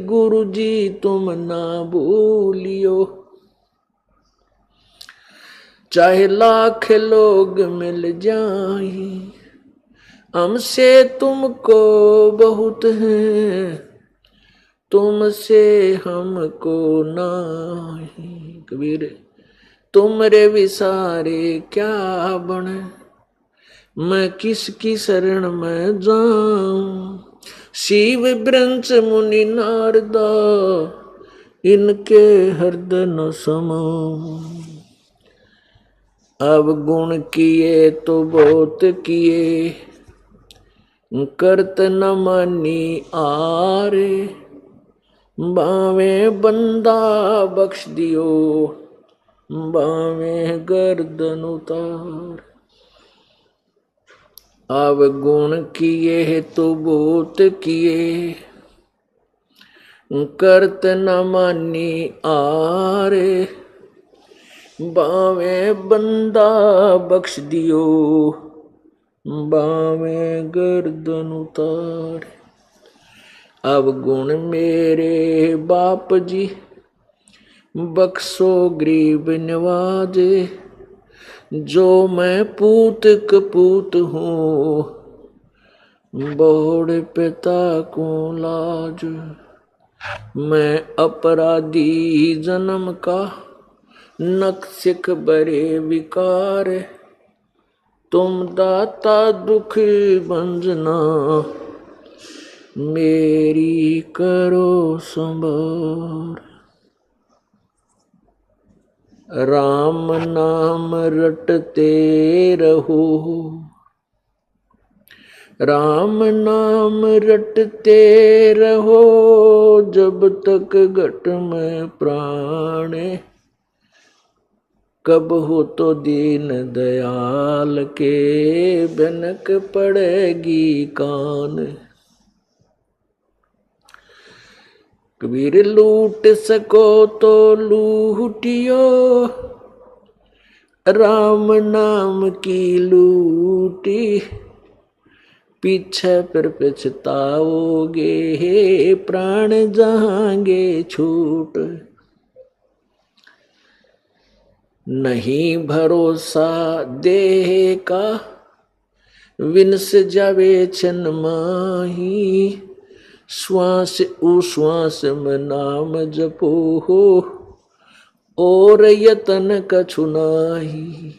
गुरु जी तुम ना भूलियो। चाहे लाख लोग मिल जाए हमसे तुमको बहुत है, तुमसे हमको नहीं। कबीर तुमरे विसारे क्या बने, मैं किसकी शरण में जाऊं। शिव ब्रंच मुनि नारदा इनके हृदय न समाऊं। अब गुण किए तो बहुत किए, करत न मानी आरे। बावे बंदा बख्श दियो, बावे गर्दन उतार। अब गुण किए तो बहुत किए, करत न मानी आरे। बावे बंदा बख्श दियो, बावे गर्दन उतार। अब गुण मेरे बाप जी बख्शो गरीब नवाजे। जो मैं पूत कपूत हूँ बड़े पिता को लाज। मैं अपराधी जन्म का नक सिख बड़े विकार। तुम दाता दुख भंजना मेरी करो संभार। राम नाम रटते रहो, राम नाम रटते रहो। जब तक घट में प्राण, कब हो तो दीन दयाल के भनक पड़ेगी कान। कबीर लूट सको तो लूटियो, राम नाम की लूटी। पीछे फिर पछताओगे, प्राण जाएंगे छूट। नहीं भरोसा देह का, विनस जावे छन माही। श्वास उश्वास में नाम जपो हो, और यतन कछु नाही।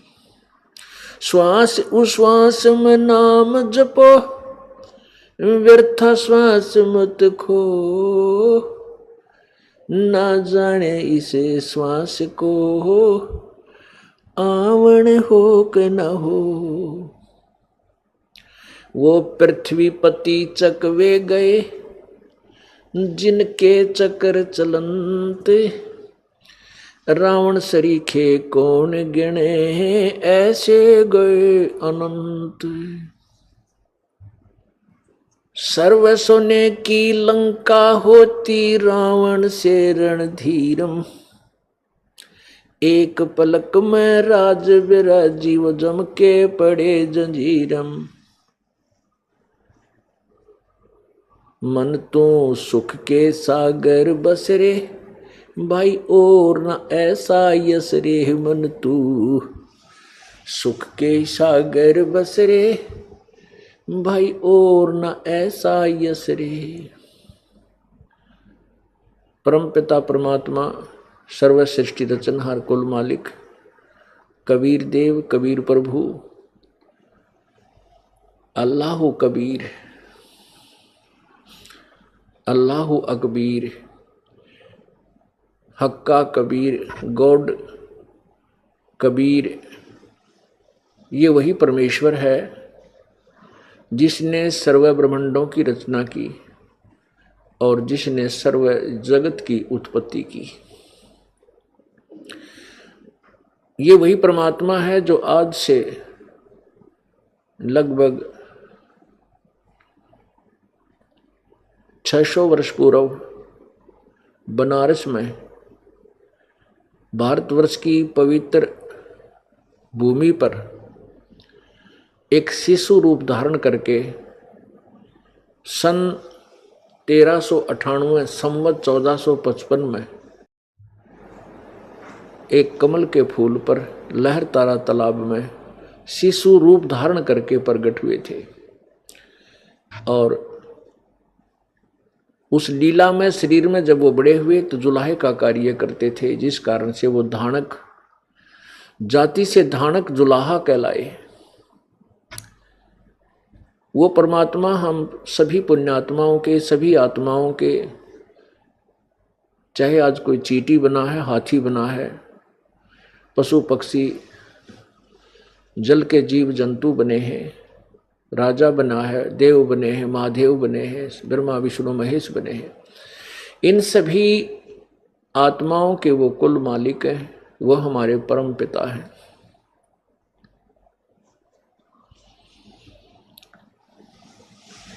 श्वास उश्वास में नाम जपो, व्यर्थ श्वास मत खो। ना जाने इसे श्वास को, आवण हो के न हो। वो पृथ्वी पति चकवे गए, जिनके चक्र चलंत। रावण सरीखे कौन गिने, ऐसे गए अनंत। सर्व सोने की लंका होती, रावण से रणधीरम। एक पलक में राज विराजी, वो जम के पड़े जंजीरम। मन तो सुख के सागर बसरे, भाई और न ऐसा यस रे। मन तू सुख के सागर बसरे, भाई और न ऐसा यस रे। परम पिता परमात्मा सर्व सृष्टि रचनहार कुल मालिक कबीर देव कबीर प्रभु अल्लाह कबीर अल्लाह अकबीर हक्का कबीर गॉड कबीर, ये वही परमेश्वर है जिसने सर्व ब्रह्मांडों की रचना की और जिसने सर्व जगत की उत्पत्ति की। ये वही परमात्मा है जो आज से लगभग 600 वर्ष पूर्व बनारस में भारतवर्ष की पवित्र भूमि पर एक शिशु रूप धारण करके सन 1398 संवत 1455 में एक कमल के फूल पर लहर तारा तालाब में शिशु रूप धारण करके प्रकट हुए थे। और उस लीला में शरीर में जब वो बड़े हुए तो जुलाहे का कार्य करते थे, जिस कारण से वो धानक जाति से धानक जुलाहा कहलाए। वो परमात्मा हम सभी पुण्यात्माओं के, सभी आत्माओं के, चाहे आज कोई चींटी बना है, हाथी बना है, पशु पक्षी, जल के जीव जंतु बने हैं, राजा बना है, देव बने हैं, महादेव बने हैं, ब्रह्मा विष्णु महेश बने हैं, इन सभी आत्माओं के वो कुल मालिक हैं, वो हमारे परम पिता हैं।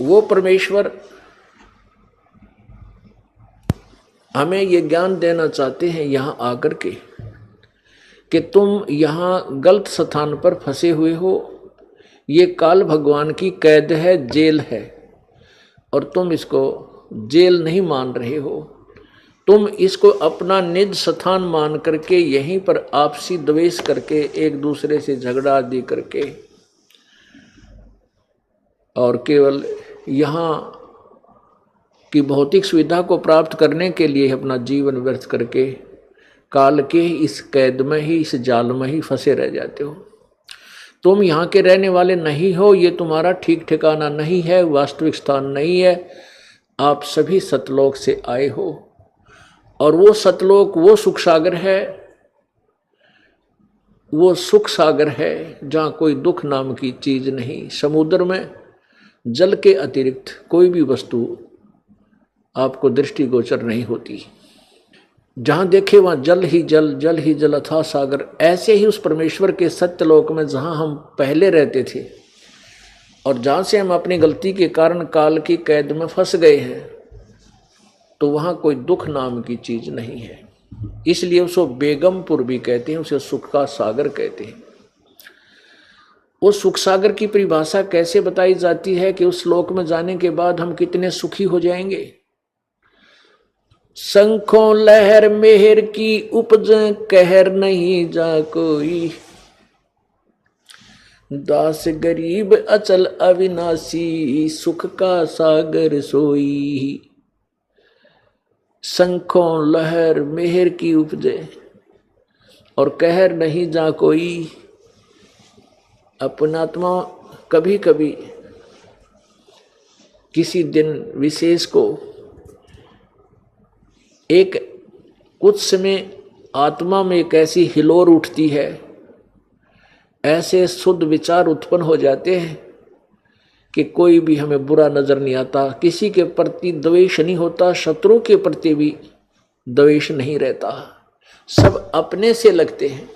वो परमेश्वर हमें ये ज्ञान देना चाहते हैं यहाँ आकर के कि तुम यहाँ गलत स्थान पर फंसे हुए हो। ये काल भगवान की कैद है, जेल है, और तुम इसको जेल नहीं मान रहे हो। तुम इसको अपना निज स्थान मान करके यहीं पर आपसी द्वेष करके, एक दूसरे से झगड़ा आदि करके, और केवल यहाँ की भौतिक सुविधा को प्राप्त करने के लिए अपना जीवन व्यर्थ करके काल के इस कैद में ही, इस जाल में ही फंसे रह जाते हो। तुम यहाँ के रहने वाले नहीं हो, ये तुम्हारा ठीक ठिकाना नहीं है, वास्तविक स्थान नहीं है। आप सभी सतलोक से आए हो, और वो सतलोक वो सुख सागर है, वो सुख सागर है जहाँ कोई दुख नाम की चीज नहीं। समुद्र में जल के अतिरिक्त कोई भी वस्तु आपको दृष्टिगोचर नहीं होती। जहाँ देखे वहाँ जल ही जल, जल ही जल अथाह सागर। ऐसे ही उस परमेश्वर के सत्यलोक में जहाँ हम पहले रहते थे और जहाँ से हम अपनी गलती के कारण काल की कैद में फंस गए हैं, तो वहाँ कोई दुख नाम की चीज नहीं है। इसलिए उसको बेगमपुर भी कहते हैं, उसे सुख का सागर कहते हैं। वो सुख सागर की परिभाषा कैसे बताई जाती है कि उस लोक में जाने के बाद हम कितने सुखी हो जाएंगे। शंखों लहर मेहर की उपज, कहर नहीं जा कोई, दास गरीब अचल अविनाशी, सुख का सागर सोई। शंखों लहर मेहर की उपजे और कहर नहीं जा कोई। अपनात्मा कभी कभी किसी दिन विशेष को एक कुछ समय आत्मा में एक ऐसी हिलोर उठती है, ऐसे शुद्ध विचार उत्पन्न हो जाते हैं कि कोई भी हमें बुरा नजर नहीं आता, किसी के प्रति द्वेष नहीं होता, शत्रु के प्रति भी द्वेष नहीं रहता, सब अपने से लगते हैं।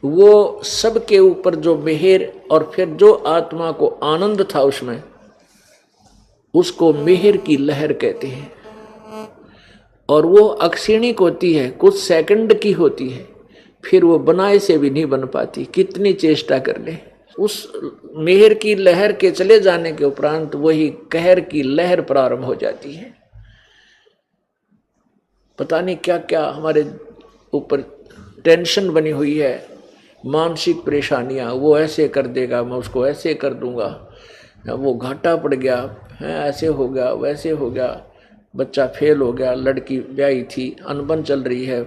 वो सब के ऊपर जो मेहर और फिर जो आत्मा को आनंद था उसमें, उसको मेहर की लहर कहते हैं। और वो अक्षीणिक होती है, कुछ सेकंड की होती है, फिर वो बनाए से भी नहीं बन पाती, कितनी चेष्टा कर ले। उस मेहर की लहर के चले जाने के उपरांत वही कहर की लहर प्रारंभ हो जाती है। पता नहीं क्या क्या हमारे ऊपर टेंशन बनी हुई है, मानसिक परेशानियां। वो ऐसे कर देगा, मैं उसको ऐसे कर दूंगा, वो घाटा पड़ गया है, ऐसे हो गया, वैसे हो गया, बच्चा फेल हो गया, लड़की ब्याही थी, अनबन चल रही है,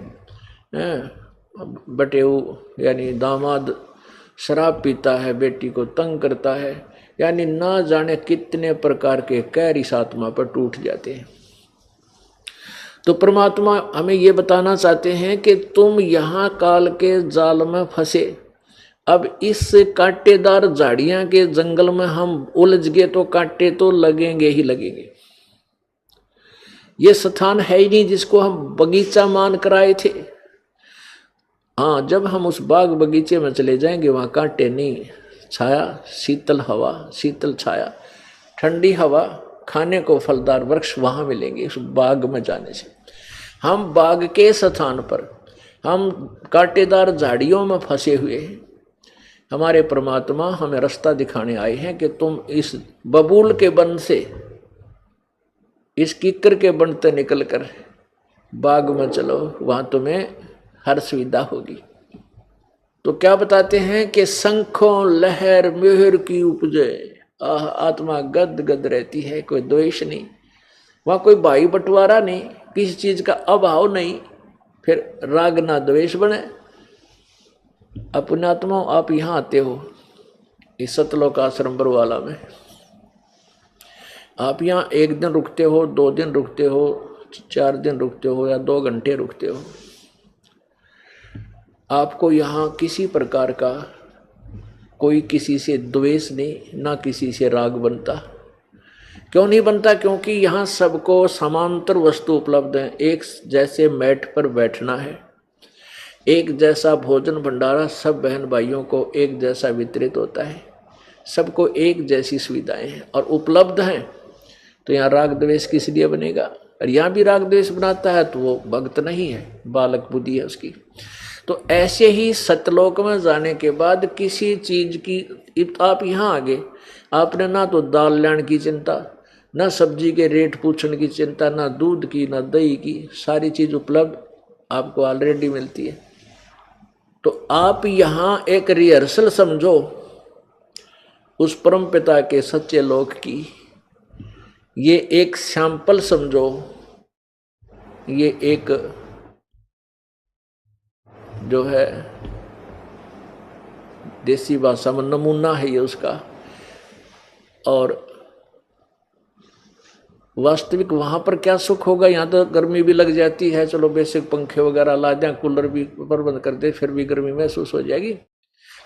बटेऊ यानी दामाद शराब पीता है, बेटी को तंग करता है, यानी ना जाने कितने प्रकार के कहर इस आत्मा पर टूट जाते हैं। तो परमात्मा हमें ये बताना चाहते हैं कि तुम यहाँ काल के जाल में फंसे, अब इस कांटेदार झाड़ियाँ के जंगल में हम उलझ गए तो कांटे तो लगेंगे ही लगेंगे। ये स्थान है ही नहीं जिसको हम बगीचा मान कर आए थे। हाँ, जब हम उस बाग बगीचे में चले जाएंगे वहाँ कांटे नहीं, छाया, शीतल हवा, शीतल छाया, ठंडी हवा, खाने को फलदार वृक्ष वहाँ मिलेंगे उस बाग में जाने से। हम बाग के स्थान पर हम कांटेदार झाड़ियों में फंसे हुए हैं। हमारे परमात्मा हमें रास्ता दिखाने आए हैं कि तुम इस बबूल के वन से इस किक्कर के बनते निकल कर बाग में चलो, वहां तुम्हें हर सुविधा होगी। तो क्या बताते हैं कि शंखों लहर मेहर की उपजे, आत्मा गद गद रहती है, कोई द्वेष नहीं, वहां कोई भाई बंटवारा नहीं, किसी चीज का अभाव नहीं, फिर राग ना द्वेष बने। अपने आत्मा आप यहां आते हो इस सतलोक आश्रम बरवाला में, आप यहाँ 1 दिन रुकते हो, 2 दिन रुकते हो, 4 दिन रुकते हो या 2 घंटे रुकते हो, आपको यहाँ किसी प्रकार का कोई किसी से द्वेष नहीं, ना किसी से राग बनता। क्यों नहीं बनता? क्योंकि यहाँ सबको समांतर वस्तु उपलब्ध है। एक जैसे मैट पर बैठना है, एक जैसा भोजन भंडारा सब बहन भाइयों को एक जैसा वितरित होता है, सबको एक जैसी सुविधाएं हैं और उपलब्ध हैं। तो यहाँ राग द्वेष किस लिए बनेगा? और यहाँ भी राग द्वेष बनाता है तो वो भक्त नहीं है, बालक बुद्धि है उसकी। तो ऐसे ही सतलोक में जाने के बाद किसी चीज की, आप यहाँ आगे आपने ना तो दाल लेने की चिंता, ना सब्जी के रेट पूछने की चिंता, ना दूध की, ना दही की, सारी चीज उपलब्ध आपको ऑलरेडी मिलती है। तो आप यहाँ एक रिहर्सल समझो उस परम पिता के सच्चे लोक की, ये एक सैंपल समझो, ये एक जो है देसी भाषा में नमूना है ये उसका। और वास्तविक वहां पर क्या सुख होगा? यहाँ तो गर्मी भी लग जाती है, चलो बेसिक पंखे वगैरह ला दें, कूलर भी प्रबंध कर दे, फिर भी गर्मी महसूस हो जाएगी,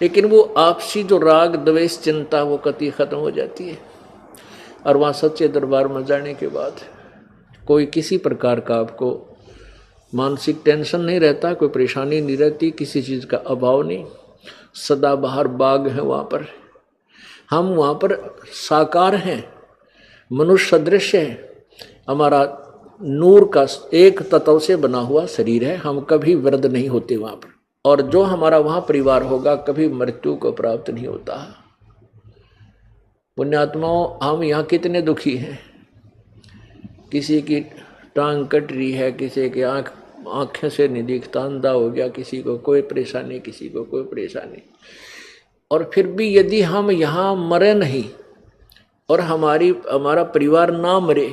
लेकिन वो आपसी जो राग द्वेष चिंता वो कति खत्म हो जाती है। और वहाँ सच्चे दरबार में जाने के बाद कोई किसी प्रकार का आपको मानसिक टेंशन नहीं रहता, कोई परेशानी नहीं रहती, किसी चीज़ का अभाव नहीं, सदा बाहर बाग है वहाँ पर। हम वहाँ पर साकार हैं, मनुष्य सदृश है, हमारा नूर का एक तत्व से बना हुआ शरीर है, हम कभी वृद्ध नहीं होते वहाँ पर। और जो हमारा वहाँ परिवार होगा कभी मृत्यु को प्राप्त नहीं होता। पुण्यात्माओं, हम यहाँ कितने दुखी हैं, किसी की टांग कट रही है, किसी की आँखें से नहीं दिखता, अंधा हो गया, किसी को कोई परेशानी, किसी को कोई परेशानी। और फिर भी यदि हम यहाँ मरे नहीं और हमारा परिवार ना मरे,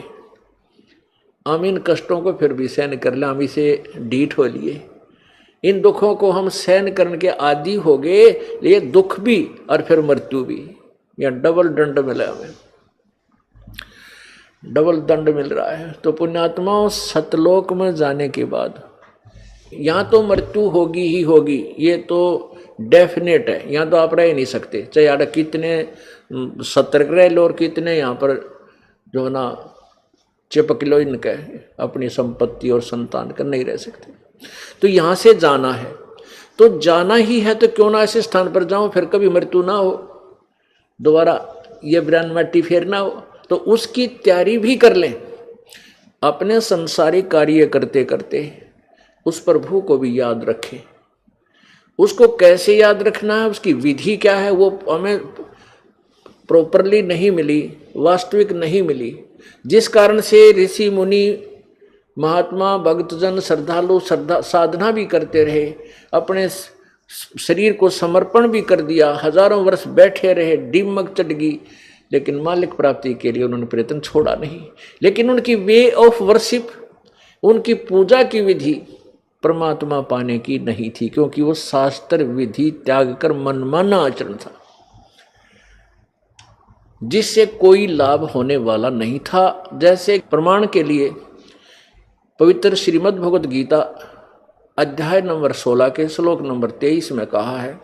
हम इन कष्टों को फिर भी सहन कर लें, हम इसे ढीठ हो लिए, इन दुखों को हम सहन करने के आदी हो गए, ये दुख भी और फिर मृत्यु भी, या डबल दंड मिला, हमें डबल दंड मिल रहा है। तो पुण्यात्माओं, सतलोक में जाने के बाद यहाँ तो मृत्यु होगी ही होगी, ये तो डेफिनेट है, यहाँ तो आप रह नहीं सकते, चाहे यार कितने सतर्क रह लो और कितने यहाँ पर जो है ना चिपक लो इनके अपनी संपत्ति और संतान का, नहीं रह सकते। तो यहाँ से जाना है, तो जाना ही है, तो क्यों ना ऐसे स्थान पर जाऊं फिर कभी मृत्यु ना हो, दोबारा ये ब्रह्म मट्टी फेर ना हो, तो उसकी तैयारी भी कर लें। अपने संसारिक कार्य करते करते उस प्रभु को भी याद रखें। उसको कैसे याद रखना है, उसकी विधि क्या है, वो हमें प्रॉपरली नहीं मिली, वास्तविक नहीं मिली, जिस कारण से ऋषि मुनि महात्मा भक्तजन श्रद्धालु साधना भी करते रहे, अपने शरीर को समर्पण भी कर दिया, हजारों वर्ष बैठे रहे, डिमक चढ़ गई, लेकिन मालिक प्राप्ति के लिए उन्होंने प्रयत्न छोड़ा नहीं। लेकिन उनकी वे ऑफ वर्शिप, उनकी पूजा की विधि परमात्मा पाने की नहीं थी, क्योंकि वो शास्त्र विधि त्याग कर मनमाना आचरण था, जिससे कोई लाभ होने वाला नहीं था। जैसे प्रमाण के लिए पवित्र श्रीमद् भगवद गीता अध्याय नंबर 16 के श्लोक नंबर 23 में कहा है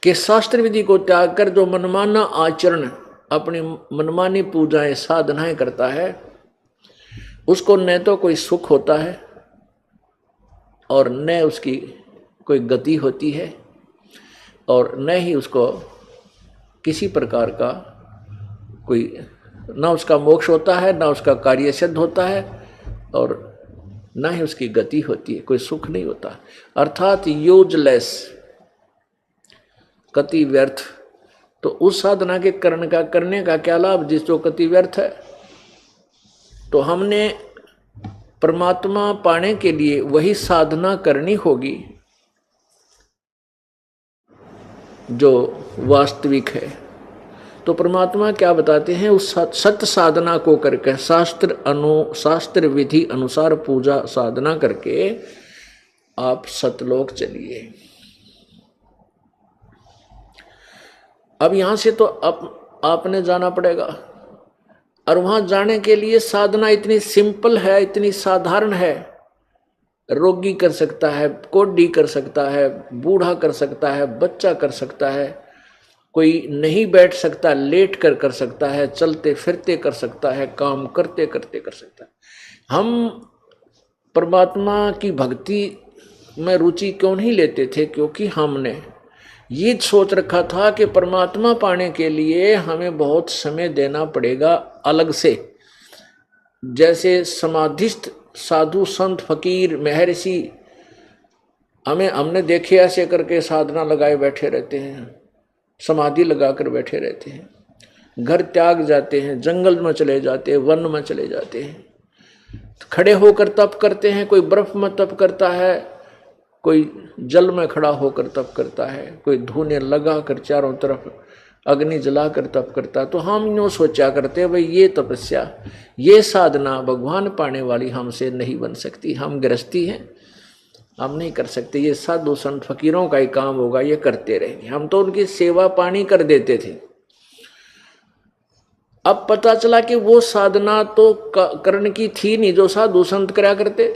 कि शास्त्र विधि को त्याग कर जो मनमाना आचरण, अपनी मनमानी पूजाएं साधनाएं करता है, उसको न तो कोई सुख होता है और न उसकी कोई गति होती है, और न ही उसको किसी प्रकार का कोई, ना उसका मोक्ष होता है, ना उसका कार्य सिद्ध होता है, और ना ही उसकी गति होती है, कोई सुख नहीं होता, अर्थात यूजलेस, कति व्यर्थ। तो उस साधना के करने का क्या लाभ जिस जो कति व्यर्थ है। तो हमने परमात्मा पाने के लिए वही साधना करनी होगी जो वास्तविक है। तो परमात्मा क्या बताते हैं, उस सत्य साधना को करके शास्त्र विधि अनुसार पूजा साधना करके आप सतलोक चलिए। अब यहां से तो आपने जाना पड़ेगा, और वहां जाने के लिए साधना इतनी सिंपल है, इतनी साधारण है। रोगी कर सकता है, कोढ़ी कर सकता है, बूढ़ा कर सकता है, बच्चा कर सकता है, कोई नहीं बैठ सकता लेट कर सकता है, चलते फिरते कर सकता है, काम करते करते कर सकता है। हम परमात्मा की भक्ति में रुचि क्यों नहीं लेते थे? क्योंकि हमने ये सोच रखा था कि परमात्मा पाने के लिए हमें बहुत समय देना पड़ेगा अलग से। जैसे समाधिस्थ साधु संत फकीर महर्षि हमने देखे ऐसे करके साधना लगाए बैठे रहते हैं, समाधि लगाकर बैठे रहते हैं, घर त्याग जाते हैं, जंगल में चले जाते हैं, वन में चले जाते हैं, खड़े होकर तप करते हैं। कोई बर्फ में तप करता है, कोई जल में खड़ा होकर तप करता है, कोई धूने लगा कर चारों तरफ अग्नि जलाकर तप करता है। तो हम यूँ सोचा करते हैं भाई ये तपस्या, ये साधना भगवान पाने वाली हमसे नहीं बन सकती, हम गृहस्थी हैं, हम नहीं कर सकते, ये साधु संत फकीरों का ही काम होगा, ये करते रहेंगे। हम तो उनकी सेवा पानी कर देते थे। अब पता चला कि वो साधना तो करने की थी नहीं जो साधु संत करा करते।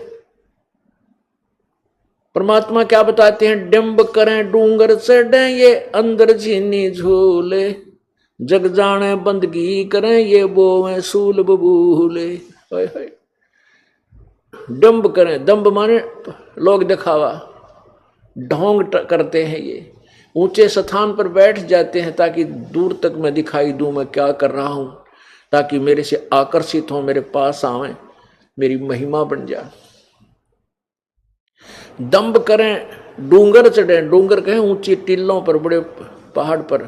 परमात्मा क्या बताते हैं, डिंब करें डूंगर चढ़े ये अंदर झीनी झूले, जग जाने बंदगी करें ये बोवें सूल बबूले। डंब करें, दम्ब माने लोग दिखावा, ढोंग करते हैं, ये ऊंचे स्थान पर बैठ जाते हैं ताकि दूर तक मैं दिखाई दूं मैं क्या कर रहा हूं, ताकि मेरे से आकर्षित हो, मेरे पास आवे, मेरी महिमा बन जाए। दंभ करें डूंगर चढ़े, डूंगर कहें ऊंची टीलों पर, बड़े पहाड़ पर,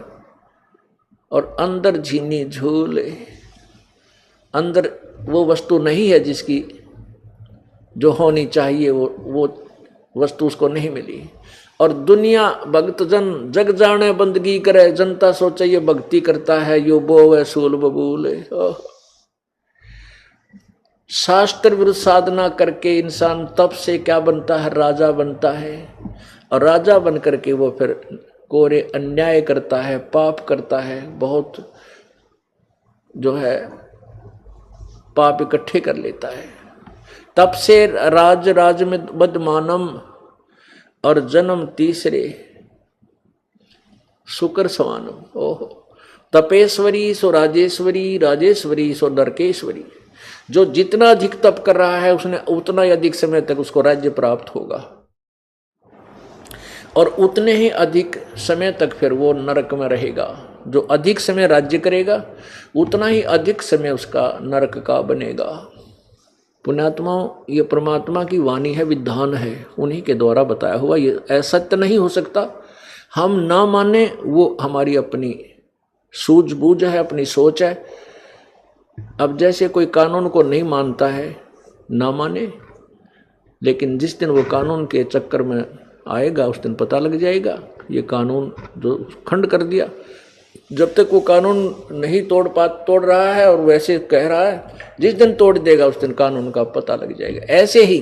और अंदर झीनी झूले, अंदर वो वस्तु नहीं है जिसकी जो होनी चाहिए, वो वस्तु उसको नहीं मिली। और दुनिया भक्त जन जग जाने बंदगी करे, जनता सोचे ये भक्ति करता है, यो बोवे सूल बबूले। शास्त्र विरुद्ध साधना करके इंसान तप से क्या बनता है, राजा बनता है, और राजा बन करके वो फिर कोरे अन्याय करता है, पाप करता है, बहुत जो है पाप इकट्ठे कर लेता है। तप से राज में बदमानम, और जन्म तीसरे शुक्र सवानम। ओहो, तपेश्वरी सो राजेश्वरी, राजेश्वरी सो नरकेश्वरी। जो जितना अधिक तप कर रहा है उसने उतना ही अधिक समय तक उसको राज्य प्राप्त होगा, और उतने ही अधिक समय तक फिर वो नरक में रहेगा। जो अधिक समय राज्य करेगा उतना ही अधिक समय उसका नरक का बनेगा। पुण्यात्माओं, ये परमात्मा की वाणी है, विधान है, उन्हीं के द्वारा बताया हुआ, ये असत्य नहीं हो सकता। हम ना माने वो हमारी अपनी सूझबूझ है, अपनी सोच है। अब जैसे कोई कानून को नहीं मानता है, ना माने, लेकिन जिस दिन वो कानून के चक्कर में आएगा उस दिन पता लग जाएगा ये कानून जो खंड कर दिया। जब तक वो कानून नहीं तोड़ रहा है और वैसे कह रहा है, जिस दिन तोड़ देगा उस दिन कानून का पता लग जाएगा। ऐसे ही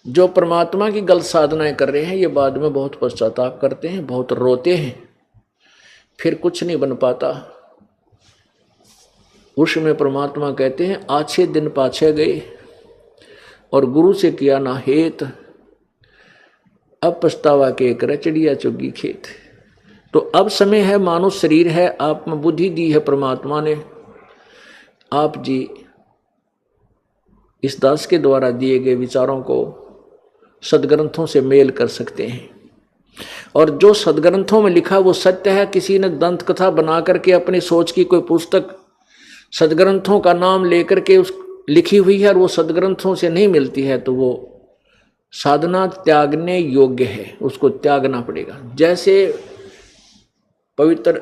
जो परमात्मा की गलत साधनाएं कर रहे हैं ये बाद में बहुत पश्चाताप करते हैं, बहुत रोते हैं, फिर कुछ नहीं बन पाता। उसमें परमात्मा कहते हैं, आछे दिन पाछे गए और गुरु से किया ना हेत, अब पछतावा के एक रचड़िया चुगी खेत। तो अब समय है, मानो शरीर है, आप में बुद्धि दी है परमात्मा ने, आप जी इस दास के द्वारा दिए गए विचारों को सदग्रंथों से मेल कर सकते हैं। और जो सदग्रंथों में लिखा वो सत्य है। किसी ने दंत कथा बना करके अपनी सोच की कोई पुस्तक सदग्रंथों का नाम लेकर के उस लिखी हुई है और वो सदग्रंथों से नहीं मिलती है, तो वो साधना त्यागने योग्य है, उसको त्यागना पड़ेगा। जैसे पवित्र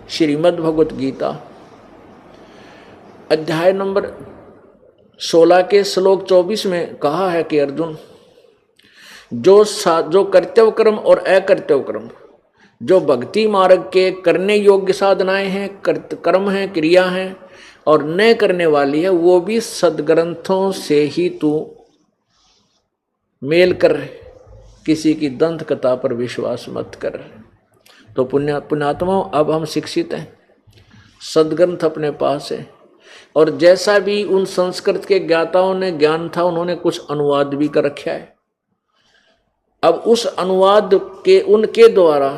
श्रीमद् भगवत गीता अध्याय नंबर 16 के श्लोक 24 में कहा है कि अर्जुन, जो कर्तव्य कर्म और अकर्तव्य कर्म, जो भक्ति मार्ग के करने योग्य साधनाएं हैं, कर्म हैं, क्रिया हैं और न करने वाली है, वो भी सदग्रंथों से ही तू मेल कर, किसी की दंत कथा पर विश्वास मत कर। तो पुण्यात्माओं, अब हम शिक्षित हैं, सदग्रंथ अपने पास है, और जैसा भी उन संस्कृत के ज्ञाताओं ने ज्ञान था, उन्होंने कुछ अनुवाद भी कर रखा है। अब उस अनुवाद के उनके द्वारा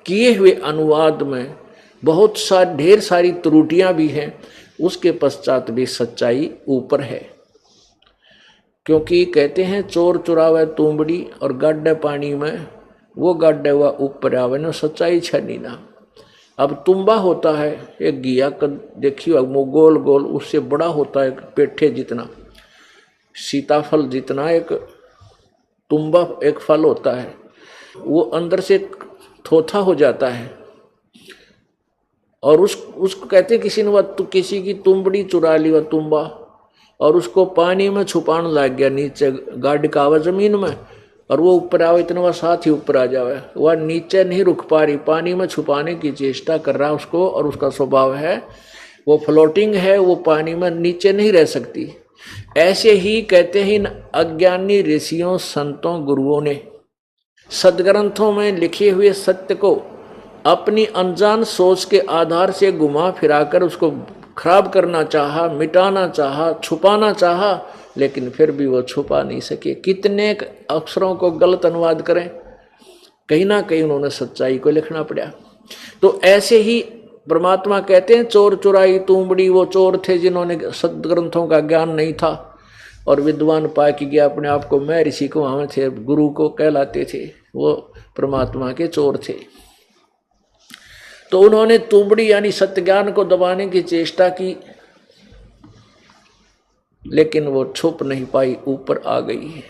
किए हुए अनुवाद में बहुत ढेर सारी त्रुटियां भी हैं, उसके पश्चात भी सच्चाई ऊपर है। क्योंकि कहते हैं चोर चुरावे तुंबड़ी और गाड्डे पानी में, वो गाड्डे हुआ ऊपर आवे न, सच्चाई छनी ना। अब तुम्बा होता है एक घिया का, देखिए गोल गोल, उससे बड़ा होता है पेठे जितना, सीताफल जितना एक तुम्बा एक फल होता है, वो अंदर से थोथा हो जाता है। और उसको कहते हैं किसी ने किसी की तुंबड़ी चुरा ली वह तुम्बा, और उसको पानी में छुपाने लग गया, नीचे गाड़ का आवा जमीन में, और वो ऊपर आवे इतना वह साथ ही ऊपर आ जावे, वह नीचे नहीं रुक पा रही, पानी में छुपाने की चेष्टा कर रहा उसको, और उसका स्वभाव है वो फ्लोटिंग है, वो पानी में नीचे नहीं रह सकती। ऐसे ही कहते हैं अज्ञानी ऋषियों, संतों, गुरुओं ने सदग्रंथों में लिखे हुए सत्य को अपनी अनजान सोच के आधार से घुमा फिराकर उसको खराब करना चाहा, मिटाना चाहा, छुपाना चाहा, लेकिन फिर भी वो छुपा नहीं सके। कितने अक्षरों को गलत अनुवाद करें, कहीं ना कहीं उन्होंने सच्चाई को लिखना पड़ा। तो ऐसे ही परमात्मा कहते हैं चोर चुराई तुंबड़ी, वो चोर थे जिन्होंने सदग्रंथों का ज्ञान नहीं था, और विद्वान पा के गया अपने आप को मैं ऋषि को, वहां थे गुरु को कहलाते थे, वो परमात्मा के चोर थे। तो उन्होंने तुंबड़ी यानी सत्य ज्ञान को दबाने की चेष्टा की, लेकिन वो छुप नहीं पाई, ऊपर आ गई।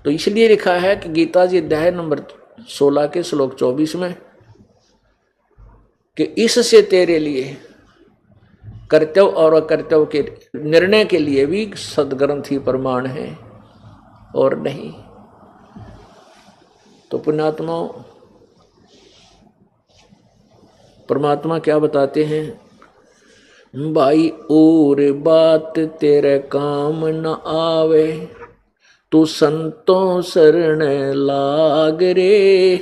तो इसलिए लिखा है कि गीता जी अध्याय नंबर 16 के श्लोक 24 में कि इससे तेरे लिए कर्तव्य और अकर्तव्य के निर्णय के लिए भी सदग्रंथ ही प्रमाण है और नहीं। तो पुण्यात्माओं, परमात्मा क्या बताते हैं, भाई और बात तेरे काम न आवे, तू संतों शरण लाग रे,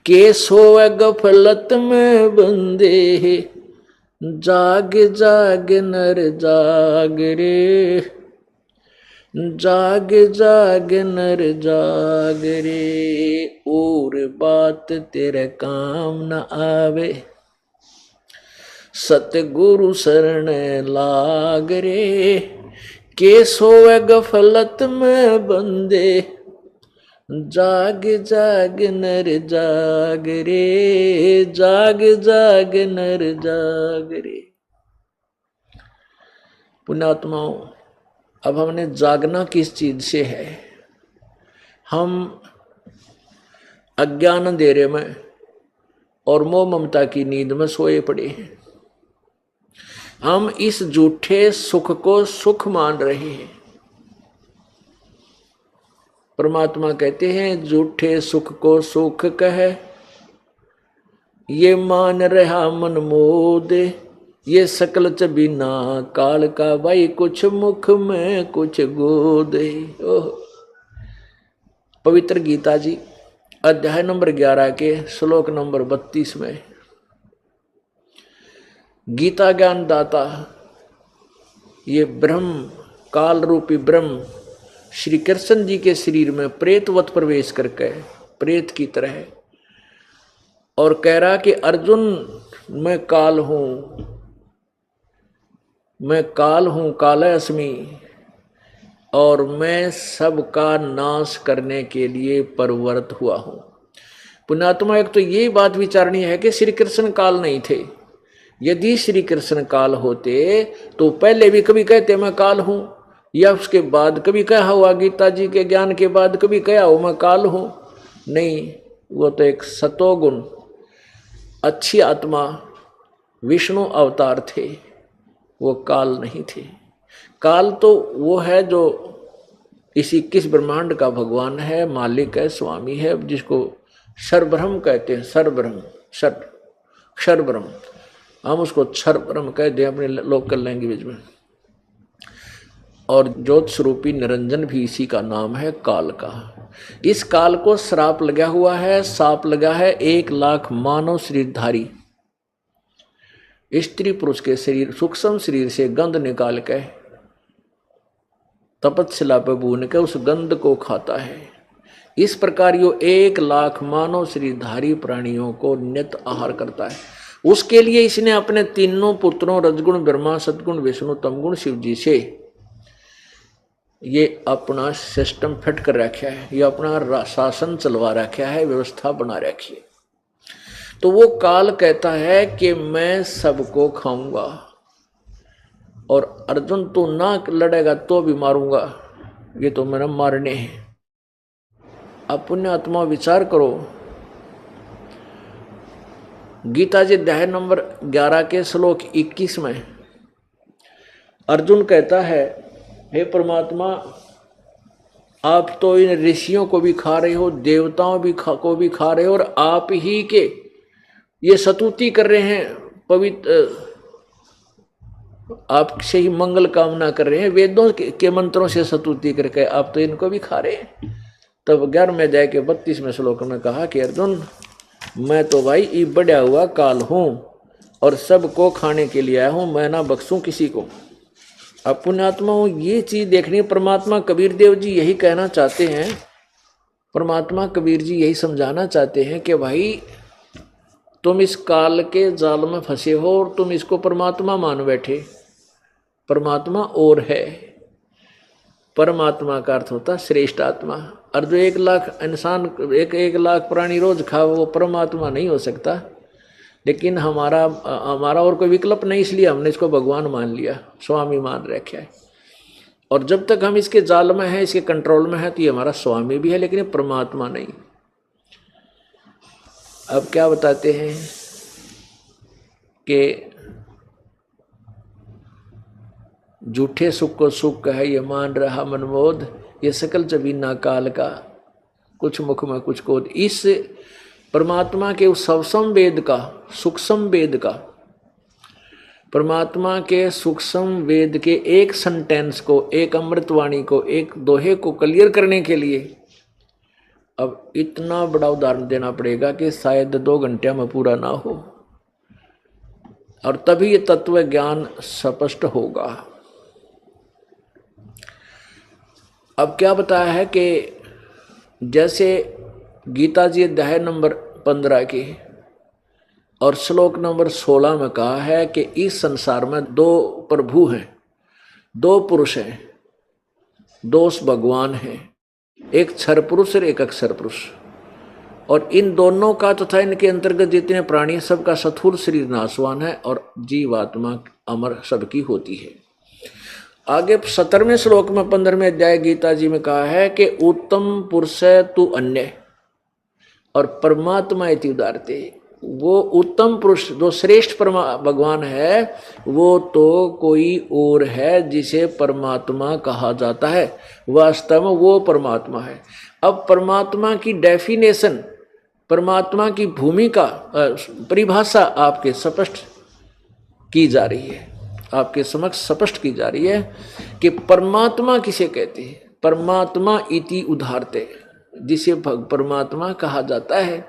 के सोए गफलत में बंदे, जाग जाग नर जाग रे, जाग जाग नर जाग रे, और बात तेरे काम न आवे, सतगुरु शरण लाग रे, के सोए गफलत में बंदे, जाग जाग नर जाग रे, जाग जाग नर जाग रे। पुण्यात्माओं, अब हमने जागना किस चीज से है? हम अज्ञान अंधेरे में और मोह ममता की नींद में सोए पड़े हैं। हम इस झूठे सुख को सुख मान रहे हैं। परमात्मा कहते हैं झूठे सुख को सुख कहे, ये मान रहा मन मोद, ये सकल च बिना काल का, भाई कुछ मुख में कुछ गोद। पवित्र गीता जी अध्याय नंबर 11 के श्लोक नंबर 32 में गीता ज्ञान दाता ये ब्रह्म, काल रूपी ब्रह्म श्री कृष्ण जी के शरीर में प्रेतवत प्रवेश करके, प्रेत की तरह, और कह रहा कि अर्जुन मैं काल हूं, मैं काल हूं, काल अस्मि, और मैं सबका नाश करने के लिए परवर्त हुआ हूं। पुण्यात्मा, एक तो ये बात विचारनी है कि श्री कृष्ण काल नहीं थे। यदि श्री कृष्ण काल होते तो पहले भी कभी कहते मैं काल हूं, या उसके बाद कभी कहा हुआ, गीता जी के ज्ञान के बाद कभी कहा हो मैं काल हूं? नहीं, वो तो एक सतोगुण अच्छी आत्मा विष्णु अवतार थे, वो काल नहीं थे। काल तो वो है जो इस 21 ब्रह्मांड का भगवान है, मालिक है, स्वामी है, जिसको सर्वब्रह्म कहते हैं। सर्वब्रह्म, क्षरब्रह्म, हम उसको क्षरब्रह्म कहते हैं अपने लोकल लैंग्वेज में। और ज्योत स्वरूपी निरंजन भी इसी का नाम है, काल का। इस काल को श्राप लगा हुआ है, साप लगा है 1 लाख मानव शरीरधारी स्त्री पुरुष के शरीर, सूक्ष्म शरीर से गंध निकाल के तपस्या पर भून के उस गंध को खाता है। इस प्रकार यो 1 लाख मानव शरीरधारी प्राणियों को नित्य आहार करता है। उसके लिए इसने अपने तीनों पुत्रों रजगुण ब्रह्मा, सदगुण विष्णु, तमगुण शिव जी से ये अपना सिस्टम फिट कर रखा है, ये अपना शासन चलवा रखा है, व्यवस्था बना रखी है। तो वो काल कहता है कि मैं सबको खाऊंगा, और अर्जुन तू ना लड़ेगा तो भी मारूंगा, ये तो मेरा मारने हैं। अपने आत्मा विचार करो। गीता जी अध्याय नंबर 11 के श्लोक 21 में अर्जुन कहता है, हे परमात्मा, आप तो इन ऋषियों को भी खा रहे हो, देवताओं को भी खा रहे हो, और आप ही के ये स्तुति कर रहे हैं, पवित्र आपसे ही मंगल कामना कर रहे हैं, वेदों के मंत्रों से स्तुति करके आप तो इनको भी खा रहे हैं। तब 11वें अध्याय के 32वें श्लोक में कहा कि अर्जुन, मैं तो भाई ये बढ़ा हुआ काल हूं और सबको खाने के लिए आया हूं, मैं ना बख्शूं किसी को। अब पुण्यात्मा ये चीज देखनी। परमात्मा कबीर देव जी यही कहना चाहते हैं, परमात्मा कबीर जी यही समझाना चाहते हैं कि भाई तुम इस काल के जाल में फंसे हो और तुम इसको परमात्मा मान बैठे। परमात्मा और है, परमात्मा का अर्थ होता श्रेष्ठ आत्मा। और जो 1 लाख इंसान, 1 लाख प्राणी रोज खा, वो परमात्मा नहीं हो सकता। लेकिन हमारा और कोई विकल्प नहीं, इसलिए हमने इसको भगवान मान लिया, स्वामी मान रखा है। और जब तक हम इसके जाल में हैं, इसके कंट्रोल में है, तो ये हमारा स्वामी भी है, लेकिन ये परमात्मा नहीं। अब क्या बताते हैं कि झूठे सुख को सुख है ये मान रहा मनमोद, ये सकल जबीना काल का, कुछ मुख में कुछ कोद। इस परमात्मा के उस सूक्ष्म वेद का, सूक्ष्म वेद का, परमात्मा के सूक्ष्म वेद के एक सेंटेंस को, एक अमृतवाणी को, एक दोहे को क्लियर करने के लिए अब इतना बड़ा उदाहरण देना पड़ेगा कि शायद 2 घंटे में पूरा ना हो, और तभी ये तत्व ज्ञान स्पष्ट होगा। अब क्या बताया है कि जैसे गीता जी अध्याय नंबर 15 की और श्लोक नंबर 16 में कहा है कि इस संसार में 2 प्रभु हैं, 2 पुरुष हैं, 2 भगवान हैं, एक क्षर पुरुष और एक अक्षर पुरुष। और इन दोनों का तथा इनके अंतर्गत जितने प्राणी, सबका स्थूल शरीर नाशवान है और जीवात्मा अमर सबकी होती है। आगे 17वें श्लोक में 15वें अध्याय गीता जी में कहा है कि उत्तम पुरुष तू अन्य और परमात्मा इति उदारते। वो उत्तम पुरुष जो श्रेष्ठ भगवान है, वो तो कोई और है जिसे परमात्मा कहा जाता है। वास्तव में वो परमात्मा है। अब परमात्मा की डेफिनेशन, परमात्मा की भूमिका, परिभाषा आपके स्पष्ट की जा रही है, आपके समक्ष स्पष्ट की जा रही है कि परमात्मा किसे कहते हैं। परमात्मा इति उदारते, जिसे परमात्मा कहा जाता है।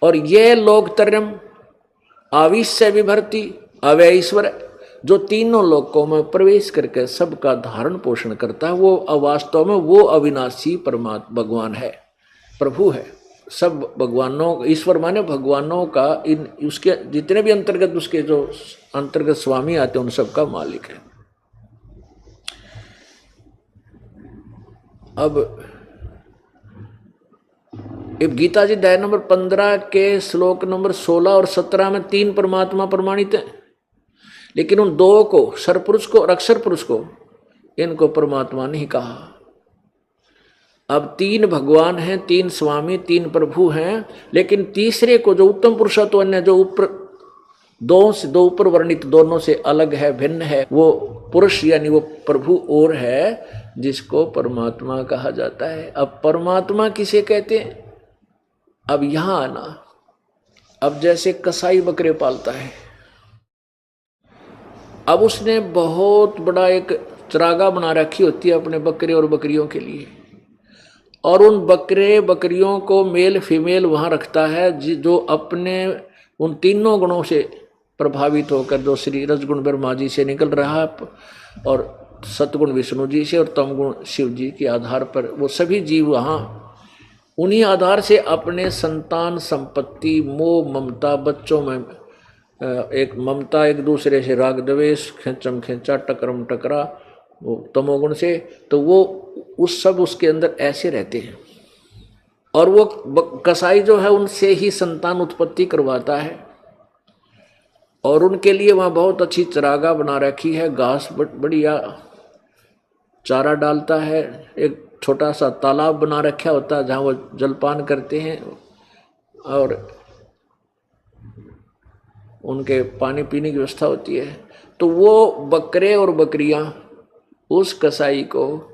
और यह लोकत्रयम् आविश्य विभर्ति अव्यय ईश्वर, जो तीनों लोकों में प्रवेश करके सबका धारण पोषण करता है, वो वास्तव में वो अविनाशी परमात्मा भगवान है, प्रभु है। सब भगवानों, ईश्वर माने भगवानों का, इन उसके जितने भी अंतर्गत, उसके जो अंतर्गत स्वामी आते हैं, उन सबका मालिक है। अब गीता जी अध्याय नंबर 15 के श्लोक नंबर 16 और 17 में 3 परमात्मा प्रमाणित हैं, लेकिन उन 2 को, सरपुरुष को और अक्षर पुरुष को, इनको परमात्मा नहीं कहा। अब 3 भगवान हैं, 3 स्वामी, 3 प्रभु हैं, लेकिन तीसरे को, जो उत्तम पुरुषत्व अन्य, जो दो से दो ऊपर वर्णित दोनों से अलग है, भिन्न है। वो पुरुष यानी वो प्रभु और है जिसको परमात्मा कहा जाता है। अब परमात्मा किसे कहते हैं? अब यहां आना। अब जैसे कसाई बकरे पालता है, अब उसने बहुत बड़ा एक चरागा बना रखी होती है अपने बकरे और बकरियों के लिए, और उन बकरे बकरियों को मेल फीमेल वहां रखता है जो अपने उन तीनों गुणों से प्रभावित होकर, जो श्री रजगुण ब्रह्मा जी से निकल रहा है और सतगुण विष्णु जी से और तमगुण शिव जी के आधार पर वो सभी जीव वहाँ उन्हीं आधार से अपने संतान संपत्ति मोह ममता, बच्चों में एक ममता, एक दूसरे से राग द्वेष, खेचम खेचा, टकरम टकरा, वो तमोगुण से, तो वो उस सब उसके अंदर ऐसे रहते हैं। और वो कसाई जो है उनसे ही संतान उत्पत्ति करवाता है, और उनके लिए वहाँ बहुत अच्छी चरागा बना रखी है, घास बढ़िया चारा डालता है, एक छोटा सा तालाब बना रखा होता है जहाँ वो जलपान करते हैं, और उनके पानी पीने की व्यवस्था होती है। तो वो बकरे और बकरियां उस कसाई को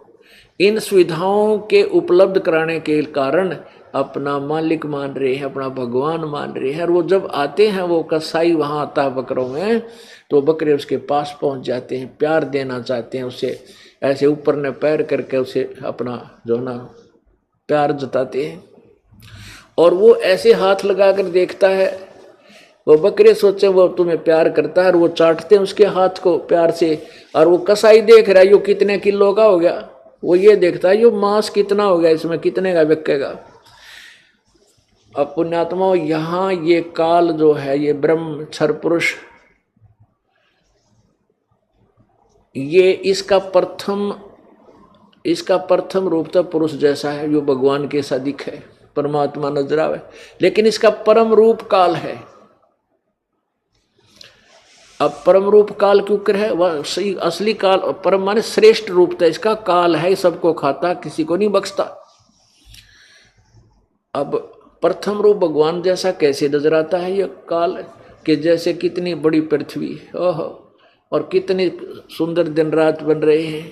इन सुविधाओं के उपलब्ध कराने के कारण अपना मालिक मान रहे हैं, अपना भगवान मान रहे हैं। और वो जब आते हैं, वो कसाई वहाँ आता है बकरों में, तो बकरे उसके पास पहुँच जाते हैं, प्यार देना चाहते हैं उसे, ऐसे ऊपर ने पैर करके उसे अपना जो ना प्यार जताते हैं। और वो ऐसे हाथ लगाकर देखता है, वो बकरे सोचे वो तुम्हें प्यार करता है, और वो चाटते हैं उसके हाथ को प्यार से। और वो कसाई देख रहा है यो कितने किलो का हो गया, वो ये देखता है यो मांस कितना हो गया, इसमें कितने का बिकेगा। अब पुण्यात्माओं, यहाँ ये काल जो है, ये ब्रह्म क्षर पुरुष, ये इसका प्रथम रूप तो पुरुष जैसा है, जो भगवान के सा दिखे, परमात्मा नजर आवे, लेकिन इसका परम रूप काल है। अब परम रूप काल क्यों कर है? वह सही असली काल, परम माने श्रेष्ठ रूप था इसका, काल है, सबको खाता, किसी को नहीं बख्शता। अब प्रथम रूप भगवान जैसा कैसे नजर आता है यह काल, कि जैसे कितनी बड़ी पृथ्वी, ओहो, और कितनी सुंदर दिन रात बन रहे हैं,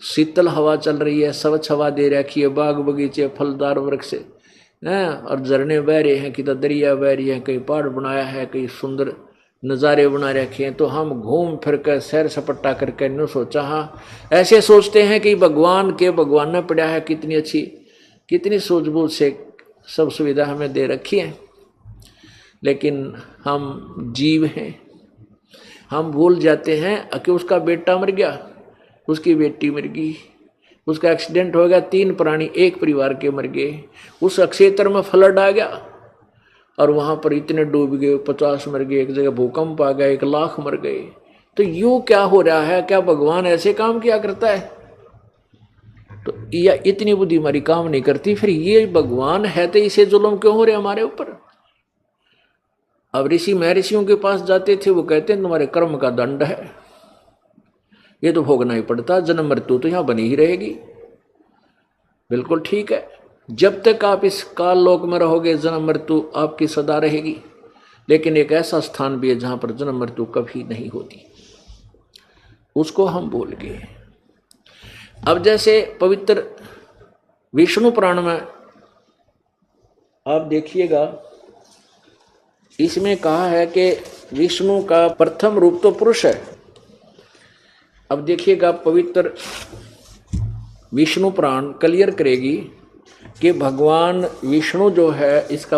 शीतल हवा चल रही है, स्वच्छ हवा दे रखी है, बाग बगीचे फलदार वृक्ष हैं, और झरने बह रहे हैं, कि तो दरिया बह रही है, कहीं पहाड़ बनाया है, कहीं सुंदर नज़ारे बना रखे हैं। तो हम घूम फिर कर सैर सपट्टा करके न सोचा, हाँ ऐसे सोचते हैं कि भगवान ने पड़ा है, कितनी अच्छी, कितनी सूझबूझ से सब सुविधा हमें दे रखी है। लेकिन हम जीव हैं, हम भूल जाते हैं कि उसका बेटा मर गया, उसकी बेटी मर गई, उसका एक्सीडेंट हो गया, 3 प्राणी एक परिवार के मर गए, उस क्षेत्र में फ्लड आ गया और वहाँ पर इतने डूब गए, 50 मर गए, एक जगह भूकंप आ गया, 1 लाख मर गए। तो यूँ क्या हो रहा है? क्या भगवान ऐसे काम किया करता है? तो या इतनी बुद्धि हमारी काम नहीं करती, फिर ये भगवान है तो इसे जुल्म क्यों हो रहे हमारे ऊपर? अब ऋषि महर्षियों के पास जाते थे, वो कहते हैं तुम्हारे कर्म का दंड है, ये तो भोगना ही पड़ता, जन्म मृत्यु तो यहाँ बनी ही रहेगी। बिल्कुल ठीक है, जब तक आप इस काल लोक में रहोगे जन्म मृत्यु आपकी सदा रहेगी, लेकिन एक ऐसा स्थान भी है जहां पर जन्म मृत्यु कभी नहीं होती, उसको हम भूल गए। अब जैसे पवित्र विष्णु पुराण में आप देखिएगा, इसमें कहा है कि विष्णु का प्रथम रूप तो पुरुष है। अब देखिएगा, पवित्र विष्णु पुराण क्लियर करेगी कि भगवान विष्णु जो है इसका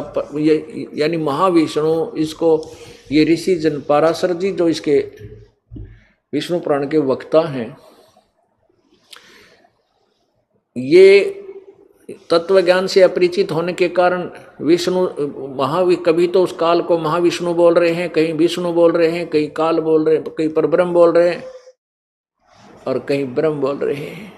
यानी महाविष्णु, इसको ये ऋषि जन पाराशर जी जो इसके विष्णु पुराण के वक्ता हैं, ये तत्व ज्ञान से अपरिचित होने के कारण विष्णु कभी तो उस काल को महाविष्णु बोल रहे हैं, कहीं विष्णु बोल रहे हैं, कहीं काल बोल रहे हैं, कहीं परब्रह्म बोल रहे हैं और कहीं ब्रह्म बोल रहे हैं।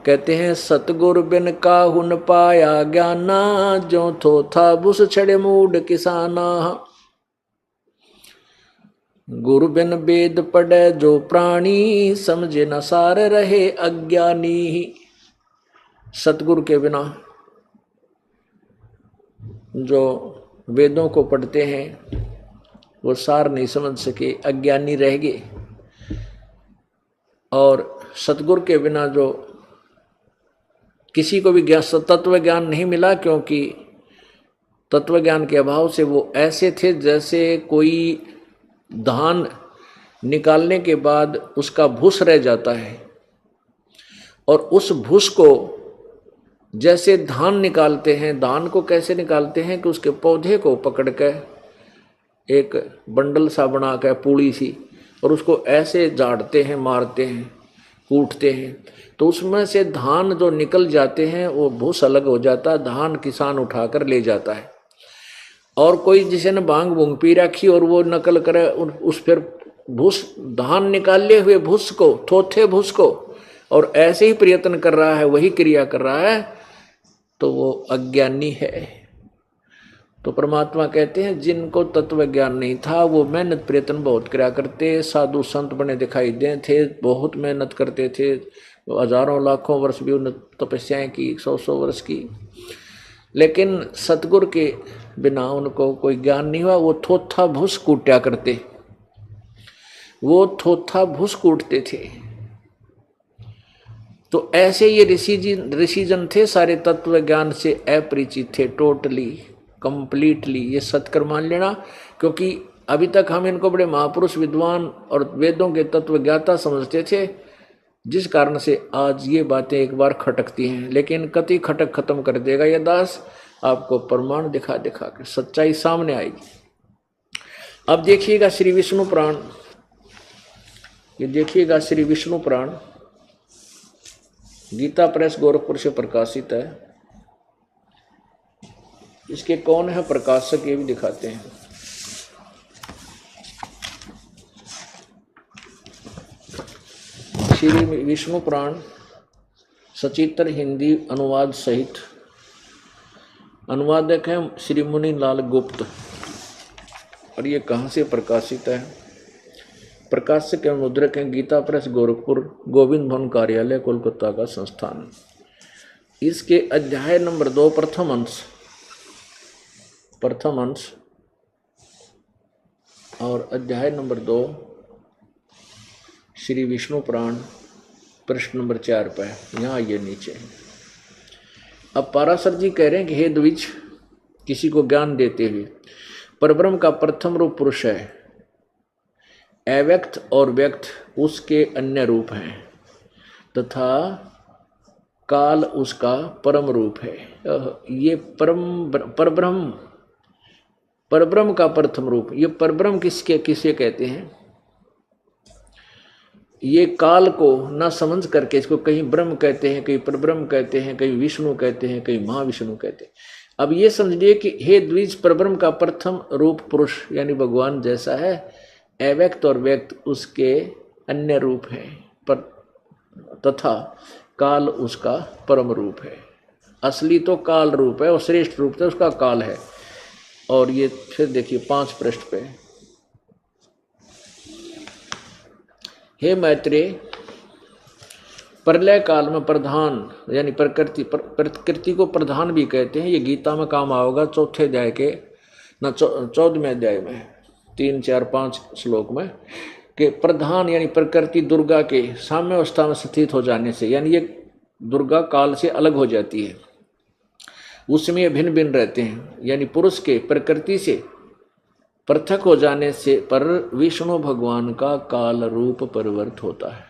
कहते हैं सतगुरु बिन काहुन पाया ज्ञाना, जो थो था बुस छड़े मूड किसाना। गुरु बिन वेद पढ़े जो प्राणी, समझे न सार रहे अज्ञानी। सतगुरु के बिना जो वेदों को पढ़ते हैं वो सार नहीं समझ सके, अज्ञानी रह गए। और सतगुरु के बिना जो किसी को भी तत्व ज्ञान नहीं मिला, क्योंकि तत्व ज्ञान के अभाव से वो ऐसे थे जैसे कोई धान निकालने के बाद उसका भूस रह जाता है, और उस भूस को जैसे धान निकालते हैं, धान को कैसे निकालते हैं कि उसके पौधे को पकड़ कर एक बंडल सा बना कर पूड़ी सी, और उसको ऐसे झाड़ते हैं, मारते हैं, कूटते हैं, तो उसमें से धान जो निकल जाते हैं वो भूस अलग हो जाता है, धान किसान उठाकर ले जाता है। और कोई जिसे ने भांग भूंग पी रखी और वो नकल करे उस फिर भूस, धान निकाले हुए भूस को, थोथे भूस को, और ऐसे ही प्रयत्न कर रहा है, वही क्रिया कर रहा है, तो वो अज्ञानी है। तो परमात्मा कहते हैं जिनको तत्व ज्ञान नहीं था वो मेहनत प्रयत्न बहुत किया करते, साधु संत बने दिखाई दे थे, बहुत मेहनत करते थे, हजारों लाखों वर्ष भी उन्होंने तपस्याएं की, 100 वर्ष की, लेकिन सतगुरु के बिना उनको कोई ज्ञान नहीं हुआ। वो थोथा भूस कूटा करते, वो थोथा भूस कूटते थे। तो ऐसे ये ऋषिजन थे, सारे तत्व ज्ञान से अपरिचित थे, टोटली कंप्लीटली। ये सत्कर मान लेना, क्योंकि अभी तक हम इनको बड़े महापुरुष, विद्वान और वेदों के तत्व ज्ञाता समझते थे, जिस कारण से आज ये बातें एक बार खटकती हैं, लेकिन कति खटक खत्म कर देगा ये दास, आपको प्रमाण दिखा दिखा कर सच्चाई सामने आएगी। अब देखिएगा श्री विष्णु पुराण, ये देखिएगा श्री विष्णु पुराण गीता प्रेस गोरखपुर से प्रकाशित है। इसके कौन है प्रकाशक ये भी दिखाते हैं। श्री विष्णु पुराण सचित्र हिंदी अनुवाद सहित, अनुवादक है श्री मुनि लाल गुप्त। और ये कहाँ से प्रकाशित है? प्रकाशक एवं मुद्रक हैं गीता प्रेस गोरखपुर, गोविंद भवन कार्यालय कोलकाता का संस्थान। इसके अध्याय नंबर 2 प्रथम अंश और अध्याय नंबर 2 श्री विष्णु पुराण प्रश्न नंबर 4 पे, यहाँ ये नीचे। अब पाराशर जी कह रहे हैं कि हे द्विज, किसी को ज्ञान देते हुए, परब्रह्म का प्रथम रूप पुरुष है, अव्यक्त और व्यक्त उसके अन्य रूप हैं, तथा काल उसका परम रूप है। ये परब्रह्म का प्रथम रूप। ये परब्रह्म किसे कहते हैं? ये काल को न समझ करके इसको कहीं ब्रह्म कहते हैं, कहीं परब्रह्म कहते हैं, कहीं विष्णु कहते हैं, कहीं महाविष्णु कहते हैं। अब ये समझिए कि हे द्विज, परब्रह्म का प्रथम रूप पुरुष यानी भगवान जैसा है, अव्यक्त और व्यक्त उसके अन्य रूप है, तथा काल उसका परम रूप है। असली तो काल रूप है और श्रेष्ठ रूप तो उसका काल है। और ये फिर देखिए 5 पृष्ठ पे, हे मैत्रेय, प्रलय काल में प्रधान यानी प्रकृति को प्रधान भी कहते हैं। ये गीता में काम आओगा 4 अध्याय के 14वें अध्याय में 3, 4, 5 श्लोक में, कि प्रधान यानी प्रकृति दुर्गा के साम्य अवस्था में स्थित हो जाने से, यानी ये दुर्गा काल से अलग हो जाती है, उसमें ये भिन्न भिन्न रहते हैं, यानी पुरुष के प्रकृति से पृथक हो जाने से पर विष्णु भगवान का काल रूप परिवर्त होता है।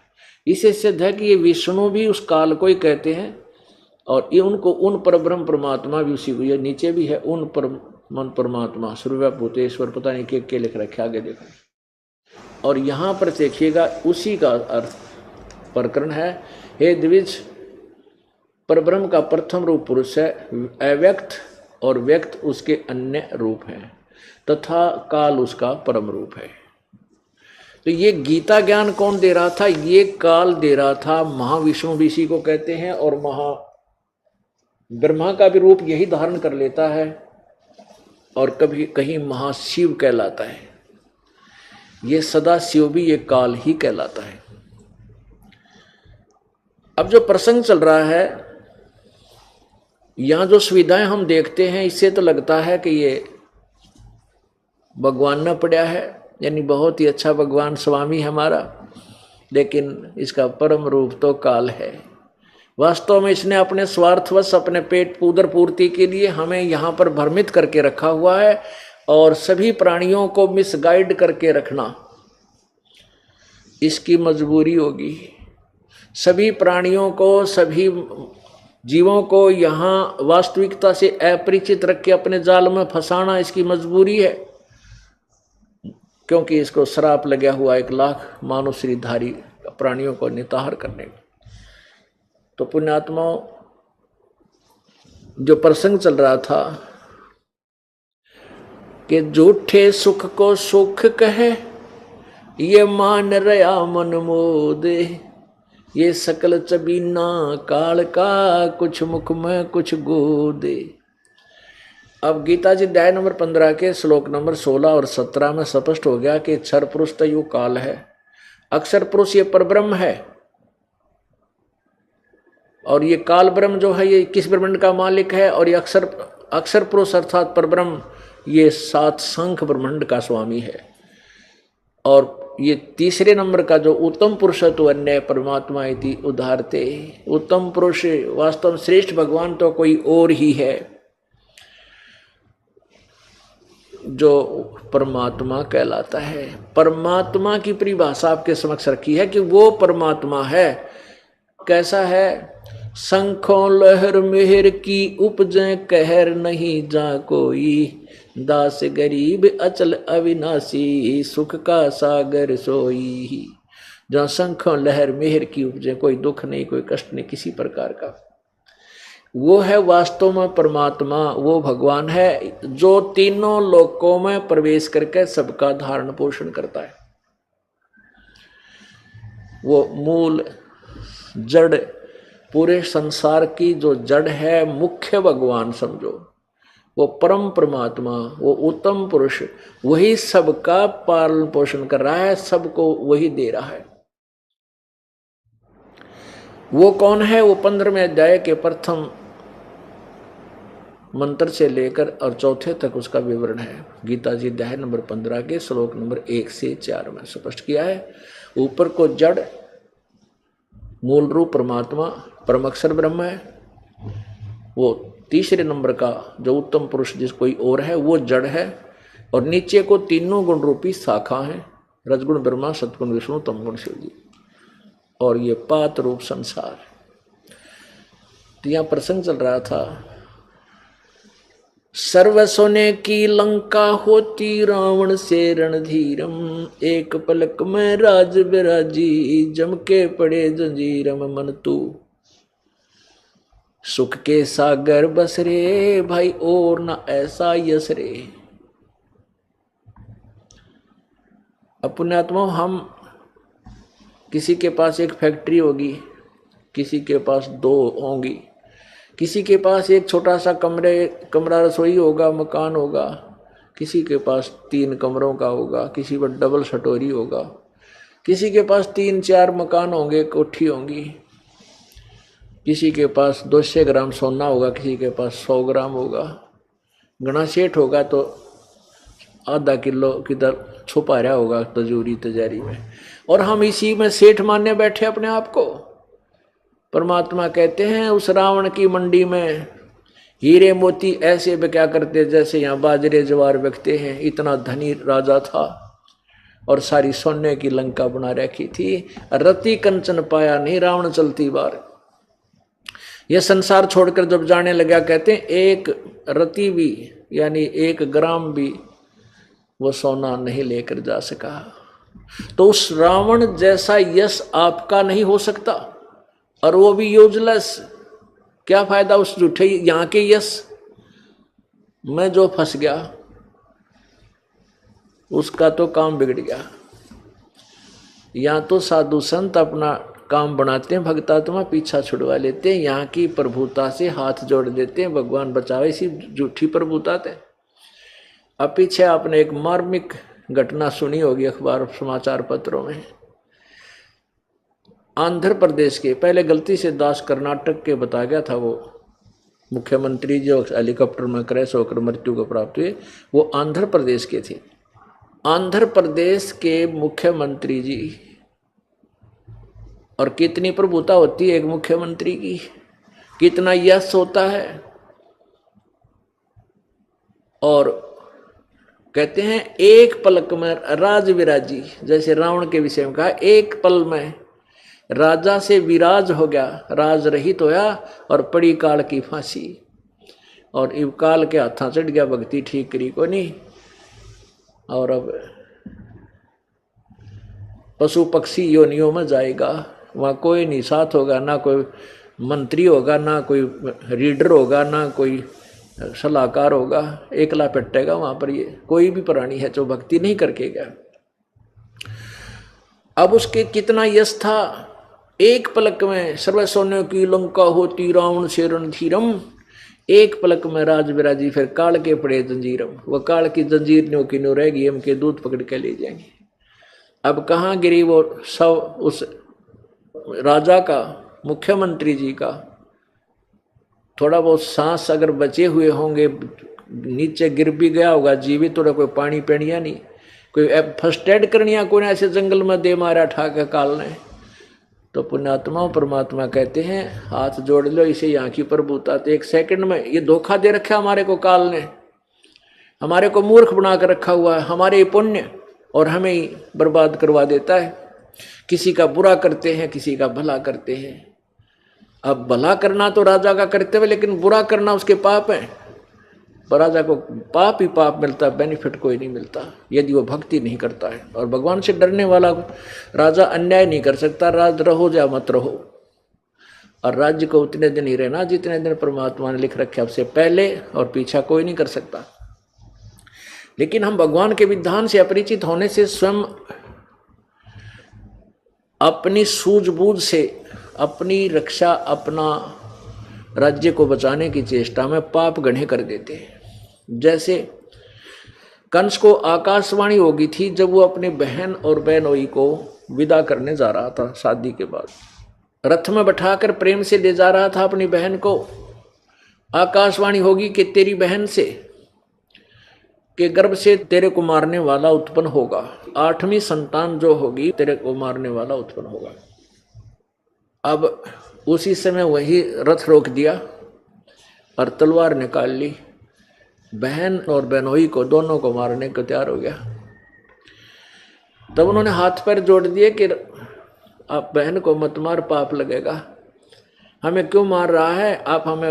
इससे सिद्ध है कि ये विष्णु भी उस काल को ही कहते हैं, और ये उनको उन परब्रह्म परमात्मा भी उसी को, ये नीचे भी है उन परम परमात्मा सर्वभूतेश्वर, पता नहीं के लिख रखे, आगे देखो। और यहाँ पर देखिएगा उसी का अर्थ प्रकरण है, हे द्विज, परब्रह्म का प्रथम रूप पुरुष है, अव्यक्त और व्यक्त उसके अन्य रूप हैं, तथा काल उसका परम रूप है। तो ये गीता ज्ञान कौन दे रहा था? ये काल दे रहा था, महाविष्णु भी इसी को कहते हैं, और ब्रह्मा का भी रूप यही धारण कर लेता है, और कभी कहीं महाशिव कहलाता है। ये सदा शिव भी ये काल ही कहलाता है। अब जो प्रसंग चल रहा है, यहाँ जो सुविधाएं हम देखते हैं, इससे तो लगता है कि ये भगवान न पड़ा है, यानी बहुत ही अच्छा भगवान स्वामी हमारा, लेकिन इसका परम रूप तो काल है। वास्तव में इसने अपने स्वार्थवश, अपने पेट पूदर पूर्ति के लिए हमें यहाँ पर भ्रमित करके रखा हुआ है, और सभी प्राणियों को मिसगाइड करके रखना इसकी मजबूरी होगी। सभी प्राणियों को, सभी जीवों को यहाँ वास्तविकता से अपरिचित रख के अपने जाल में फंसाना इसकी मजबूरी है, क्योंकि इसको श्राप लगा हुआ 1 लाख मानव श्रीधारी प्राणियों को निताहार करने का। तो पुण्यात्माओं, जो प्रसंग चल रहा था कि झूठे सुख को सुख कहे, ये मान रया मन मोदे, ये सकल चबीना काल का, कुछ मुख में कुछ गोदे। अब गीता जी अध्याय नंबर 15 के श्लोक नंबर 16 और 17 में स्पष्ट हो गया कि क्षर पुरुष तो यू काल है, अक्षर पुरुष ये परब्रह्म है, और ये काल ब्रह्म जो है ये किस ब्रह्मांड का मालिक है, और ये अक्षर पुरुष अर्थात परब्रह्म ये 7 शंख ब्रह्मांड का स्वामी है। और ये तीसरे नंबर का जो उत्तम पुरुष तो अन्य परमात्मा इति उदाहरते, उत्तम पुरुष वास्तव में श्रेष्ठ भगवान तो कोई और ही है, जो परमात्मा कहलाता है। परमात्मा की परिभाषा आपके समक्ष रखी है कि वो परमात्मा है। कैसा है? शंखों लहर मेहर की उपजे कहर नहीं जा कोई, दास गरीब अचल अविनाशी सुख का सागर सोई। जहाँ शंखों लहर मेहर की उपजे, कोई दुख नहीं, कोई कष्ट नहीं किसी प्रकार का, वो है वास्तव में परमात्मा। वो भगवान है जो तीनों लोकों में प्रवेश करके सबका धारण पोषण करता है। वो मूल जड़, पूरे संसार की जो जड़ है, मुख्य भगवान समझो, वो परम परमात्मा, वो उत्तम पुरुष, वही सबका पालन पोषण कर रहा है, सबको वही दे रहा है। वो कौन है? वो 15वें अध्याय के प्रथम मंत्र से लेकर और चौथे तक उसका विवरण है। गीता जी अध्याय नंबर 15 के श्लोक नंबर 1 से 4 में स्पष्ट किया है। ऊपर को जड़, मूल रूप परमात्मा, परम अक्षर ब्रह्म है। वो तीसरे नंबर का जो उत्तम पुरुष जिस कोई और है, वो जड़ है। और नीचे को तीनों गुण रूपी शाखा है, रजगुण ब्रह्मा, सतगुण विष्णु, तमगुण शिव जी, और ये पात रूप संसार। तो यहाँ प्रसंग चल रहा था, सर्व सोने की लंका होती रावण से रणधीरम, एक पलक में राज बिराजी जम के पड़े जंजीरम मन तू। सुख के सागर बस रे भाई और न ऐसा यस रे। पुण्यात्मा, हम किसी के पास एक फैक्ट्री होगी, किसी के पास 2 होंगी, किसी के पास एक छोटा सा कमरा रसोई होगा, मकान होगा, किसी के पास 3 कमरों का होगा, किसी पर डबल सटोरी होगा, किसी के पास 3-4 मकान होंगे, कोठी होंगी, किसी के पास 200 ग्राम सोना होगा, किसी के पास 100 ग्राम होगा। घना सेठ होगा तो आधा किलो किधर छुपा रहा होगा तिजारी में, और हम इसी में सेठ मानने बैठे अपने आप को। परमात्मा कहते हैं उस रावण की मंडी में हीरे मोती ऐसे बिका करते जैसे यहाँ बाजरे ज्वार बिकते हैं। इतना धनी राजा था और सारी सोने की लंका बना रखी थी। रति कंचन पाया नहीं रावण चलती बार। यह संसार छोड़कर जब जाने लगा, कहते हैं 1 रति भी यानी 1 ग्राम भी वो सोना नहीं लेकर जा सका। तो उस रावण जैसा यश आपका नहीं हो सकता, और वो भी यूजलेस। क्या फायदा उस झूठे यहाँ के यश में जो फंस गया, उसका तो काम बिगड़ गया। यहाँ तो साधु संत अपना काम बनाते हैं, भक्तात्मा पीछा छुड़वा लेते हैं, यहाँ की प्रभुता से हाथ जोड़ देते हैं, भगवान बचावे इसी झूठी प्रभुता थे। अब पीछे आपने एक मार्मिक घटना सुनी होगी अखबार समाचार पत्रों में। आंध्र प्रदेश के, पहले गलती से दास कर्नाटक के बता गया था, वो मुख्यमंत्री जो हेलीकॉप्टर में क्रैश होकर मृत्यु को प्राप्त हुए, वो आंध्र प्रदेश के थे। आंध्र प्रदेश के मुख्यमंत्री जी, और कितनी प्रभुता होती है एक मुख्यमंत्री की, कितना यश होता है। और कहते हैं एक पलक में राज विराजी, जैसे रावण के विषय में कहा, एक पल में राजा से विराज हो गया, राज रहित होया और पड़ी काल की फांसी। और इव काल के हाथा चढ़ गया, भक्ति ठीक करी को नहीं। और अब पशु पक्षी योनियों में जाएगा, वहाँ कोई नहीं साथ होगा, ना कोई मंत्री होगा, ना कोई रीडर होगा, ना कोई सलाहकार होगा, एकला पिटेगा वहाँ पर। ये कोई भी प्राणी है जो भक्ति नहीं करके गया। अब उसके कितना यश था, एक पलक में सर्व सोने की लंका होती रावण से रणधीरम, एक पलक में राज विराजी फिर काल के पड़े जंजीरम। वह काल की जंजीर न्यों की न्यों रहेगी, हम के दूध पकड़ के ले जाएंगे। अब कहाँ गिरी वो सब उस राजा का, मुख्यमंत्री जी का। थोड़ा बहुत सांस अगर बचे हुए होंगे, नीचे गिर भी गया होगा जीवित, थोड़ा कोई पानी पेनिया नहीं, कोई फर्स्ट एड करनिया, कोई ऐसे जंगल में दे मारा ठा के काल ने। तो पुण्यात्मा परमात्मा कहते हैं हाथ जोड़ लो, इसे यहाँ की प्रभुता। तो एक सेकंड में ये धोखा दे रखा हमारे को काल ने, हमारे को मूर्ख बना कर रखा हुआ है, हमारे पुण्य, और हमें ही बर्बाद करवा देता है। किसी का बुरा करते हैं, किसी का भला करते हैं। अब भला करना तो राजा का कर्तव्य, लेकिन बुरा करना उसके पाप है। पर राजा को पाप ही पाप मिलता है, बेनिफिट कोई नहीं मिलता यदि वो भक्ति नहीं करता है। और भगवान से डरने वाला राजा अन्याय नहीं कर सकता, राज रहो या मत रहो। और राज्य को उतने दिन ही रहना जितने दिन परमात्मा ने लिख रखे, आपसे पहले और पीछा कोई नहीं कर सकता। लेकिन हम भगवान के विधान से अपरिचित होने से स्वयं अपनी सूझबूझ से अपनी रक्षा, अपना राज्य को बचाने की चेष्टा में पाप गढ़े कर देते हैं। जैसे कंस को आकाशवाणी होगी थी जब वो अपनी बहन और बहनोई को विदा करने जा रहा था, शादी के बाद रथ में बैठाकर प्रेम से ले जा रहा था अपनी बहन को। आकाशवाणी होगी कि तेरी बहन से के गर्भ से तेरे को मारने वाला उत्पन्न होगा, 8वीं संतान जो होगी तेरे को मारने वाला उत्पन्न होगा। अब उसी समय वही रथ रोक दिया और तलवार निकाल ली, बहन और बहनोई को दोनों को मारने को तैयार हो गया। तब उन्होंने हाथ पैर जोड़ दिए कि आप बहन को मत मार, पाप लगेगा। हमें क्यों मार रहा है, आप हमें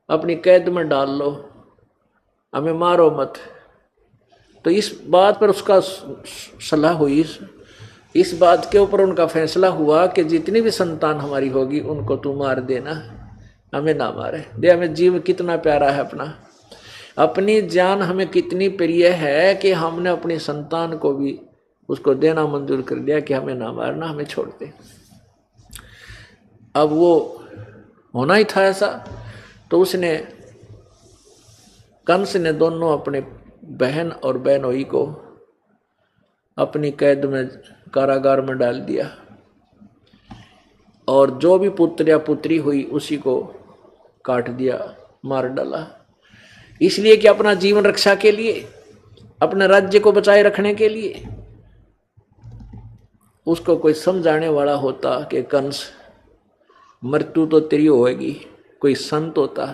अपनी कैद में डाल लो, हमें मारो मत। तो इस बात पर उसका सलाह हुई, इस बात के ऊपर उनका फैसला हुआ कि जितनी भी संतान हमारी होगी उनको तू मार देना, हमें ना मारे दे। हमें जीव कितना प्यारा है अपना, अपनी जान हमें कितनी प्रिय है कि हमने अपनी संतान को भी उसको देना मंजूर कर दिया कि हमें ना मारना, हमें छोड़ दे। अब वो होना ही था ऐसा। तो उसने, कंस ने दोनों अपने बहन और बहनोई को अपनी कैद में, कारागार में डाल दिया। और जो भी पुत्र या पुत्री हुई उसी को काट दिया, मार डाला। इसलिए कि अपना जीवन रक्षा के लिए, अपने राज्य को बचाए रखने के लिए। उसको कोई समझाने वाला होता कि कंस मृत्यु तो तेरी होगी, कोई संत होता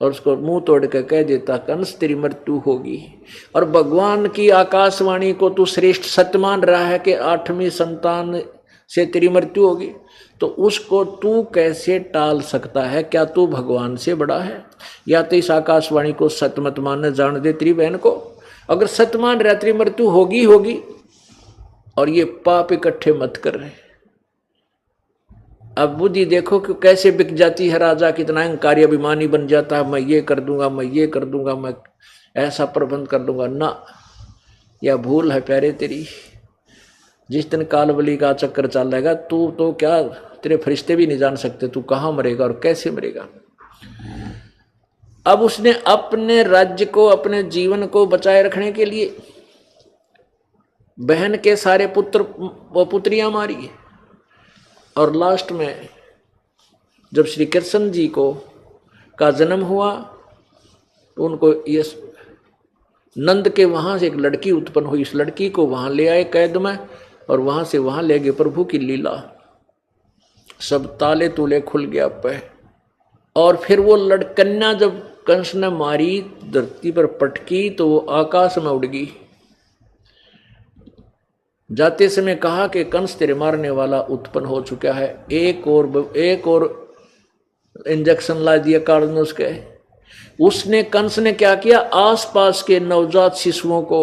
और उसको मुंह तोड़ के कह देता कंस तेरी मृत्यु होगी। और भगवान की आकाशवाणी को तू श्रेष्ठ सत्य मान रहा है कि 8वीं संतान से तेरी मृत्यु होगी, तो उसको तू कैसे टाल सकता है? क्या तू भगवान से बड़ा है? या तो इस आकाशवाणी को सत्य मत मानने जान दे तेरी बहन को। अगर सत्य मान रहा तेरी मृत्यु होगी होगी, और ये पाप इकट्ठे मत कर रहे। अब बुद्धि देखो कि कैसे बिक जाती है। राजा कितना अहंकारी अभिमानी बन जाता है, मैं ये कर दूंगा, मैं ये कर दूंगा, मैं ऐसा प्रबंध कर दूंगा। ना, यह भूल है प्यारे तेरी। जिस दिन कालबली का चक्कर चलेगा तू तो क्या, तेरे फरिश्ते भी नहीं जान सकते तू कहाँ मरेगा और कैसे मरेगा। अब उसने अपने राज्य को, अपने जीवन को बचाए रखने के लिए बहन के सारे पुत्र व पुत्रियां मारी। और लास्ट में जब श्री कृष्ण जी को का जन्म हुआ तो उनको ये नंद के वहां से एक लड़की उत्पन्न हुई, इस लड़की को वहां ले आए कैद में, और वहां से वहां ले गए। प्रभु की लीला, सब ताले तूले खुल गया पे। और फिर वो लड़कन्या जब कंस ने मारी, धरती पर पटकी, तो वो आकाश में उड़ गई। जाते समय कहा कि कंस तेरे मारने वाला उत्पन्न हो चुका है, एक और इंजेक्शन ला दिया कार्डनोस के। उसने कंस ने क्या किया, आसपास के नवजात शिशुओं को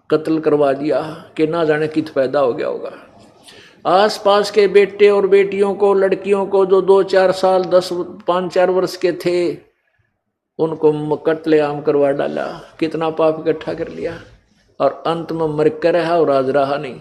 कत्ल करवा दिया कि ना जाने कित पैदा हो गया होगा। आसपास के बेटे और बेटियों को, लड़कियों को जो 2-4 साल 5-4 वर्ष के थे, उनको कत्लेआम करवा डाला। कितना पाप इकट्ठा कर लिया, और अंत में मर कर रहा और आज रहा नहीं।